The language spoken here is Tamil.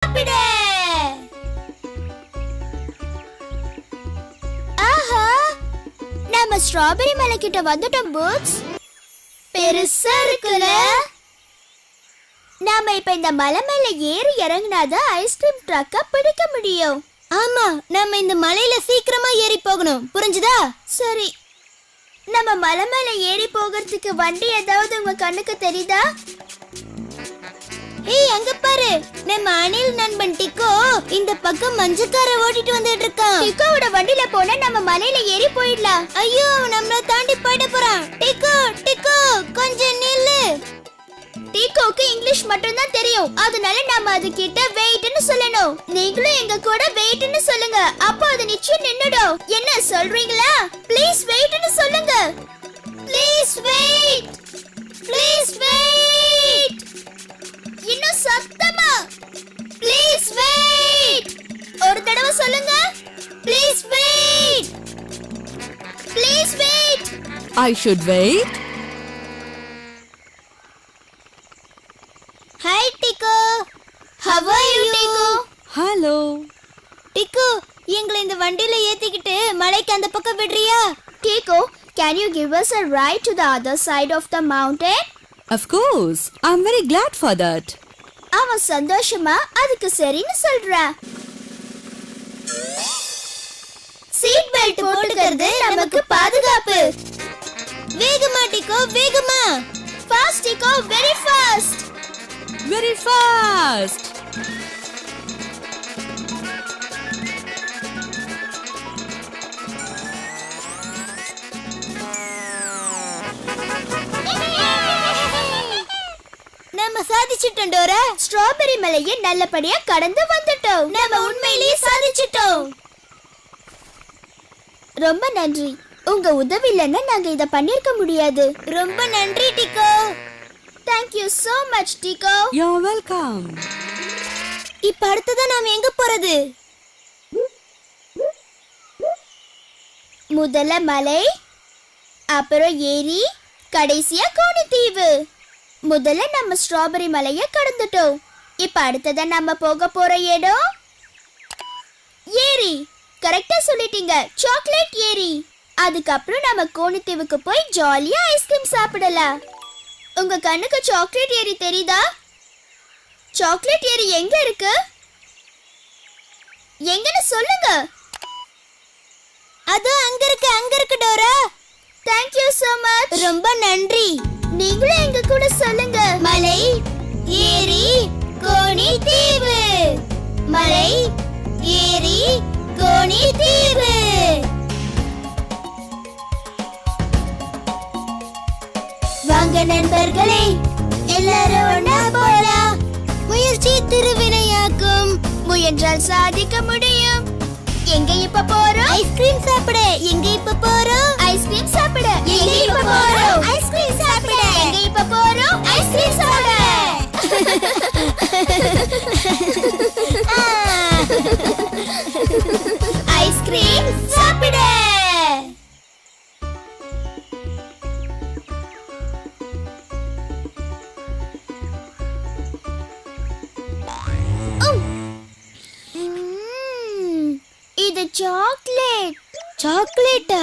சாப்பிடு. ஆஹா, நம்ம ஸ்ட்ராபெரி மலை கிட்ட வந்துட்டோம் பூட்ஸ். பெருசா இருக்குல. நாம இப்ப இந்த மலை மேல ஏறி இறங்கினாதான் ஐஸ்கிரீம் ட்ரக்க பிடிக்க முடியும். ஆமா, நம்ம இந்த மலையில சீக்கிரமா ஏறி போகணும், புரிஞ்சுதா? சரி, நம்ம மலை மேல ஏறி போகிறதுக்கு வண்டி ஏதாவது உங்க கண்ணுக்கு தெரியுதா? ஏய், அங்க பாரு, நம்ம அனில் நண்பன் டிக்கோ இந்த பக்கம் மஞ்சக்கார ஓட்டிட்டு வந்துட்டு இருக்கான். டிக்கோவோட வண்டியில போனா நம்ம மலையில ஏறி போயிடலாம். ஐயோ, நம்மள தாண்டி போயிட போறான். டிக்கோ டிக்கோ, கொஞ்சம் நில்லு. டிக்கோக்கு இங்கிலீஷ் மட்டும் தான் தெரியும், அதனால நாம அது கிட்ட வெயிட்னு சொல்லணும். நீங்களும் எங்க கூட வெயிட்னு சொல்லுங்க, அப்போ அது நிச்சயம் நின்னுடும். என்ன சொல்றீங்களா? ப்ளீஸ் வெயிட்னு சொல்லுங்க. Please wait, please wait. இன்னும் சத்தமா, ப்ளீஸ் வெயிட். ஒரு தடவை சொல்லுங்க, please wait, please wait. I should wait. Hi Tico. How are you, Tico? Hello. Tico, எங்களை இந்த வண்டியில ஏத்திக்கிட்டு மலைக்கு அந்த பக்கம் விடுறியா? Tico, can you give us a ride to the other side of the mountain? Of course. I'm very glad for that. அவன் சந்தோஷமா அதுக்கு சரின்னு சொல்றான். சீட் பெல்ட் போட்டுக்கிறது நமக்கு பாதுகாப்பு. வேகமா டிக்கோ, வேகமா. Fast Tico, very fast. Very fast. நம்ம சாதிச்சிட்டோம் டோரா. ஸ்ட்ராபெரி மலையை நல்லபடியா கடந்து வந்துட்டோம். நம்ம உண்மையிலேயே சாதிச்சிட்டோம். ரொம்ப நன்றி. உங்க உதவி இல்லைன்னா நாங்க இத பண்ணிருக்க முடியாது. ரொம்ப நன்றி டிக்கோ. Thank you so much, Tico. You're welcome. இப்ப அடுத்ததா நாம எங்க போறது? முதல்ல மலை, அப்புறம் ஏரி, கடைசியா கோணித்தீவு. முதல்ல நம்ம ஸ்ட்ராபெரி மலையை கடந்துட்டோம். இப்ப அடுத்ததா நம்ம போக போற இடம் ஏரி. கரெக்டா சொல்லிட்டீங்க, சாக்லேட் ஏரி. அதுக்கப்புறம் நம்ம கோணித்தீவுக்கு போய் ஜாலியா ஐஸ்கிரீம் சாப்பிடலாம். உங்க கண்ணுக்கு சாக்லேட் ஏரி தெரியுதா? சாக்லேட் ஏரி எங்க இருக்கு? எங்கன்னு சொல்லுங்க. அது அங்க இருக்கு Dora. Thank you so much. ரொம்ப நன்றி. நீங்களும் எங்க கூட சொல்லுங்க. மலை, ஏரி, கோணித்தீவு. மலை, ஏரி, கோணித்தீவு. வாங்க நண்பர்களே, எல்லாரும் ஒண்ணா போலாம். முயற்சி திருவினையாக்கும். முயன்றால் சாதிக்க முடியும். எங்க இப்ப போறோம்? ஐஸ்கிரீம் சாப்பிட. எங்க இப்ப போறோம்? ஐஸ்கிரீம் சாப்பிட. எங்க இப்ப போறோம்? ஐஸ்கிரீம் சாப்பிட. எங்க இப்ப போறோம்? ஐஸ்கிரீம் சாப்பிட. ஐஸ்கிரீம் சாப்பிட. இது சாக்லேட். சாக்லேட்டா?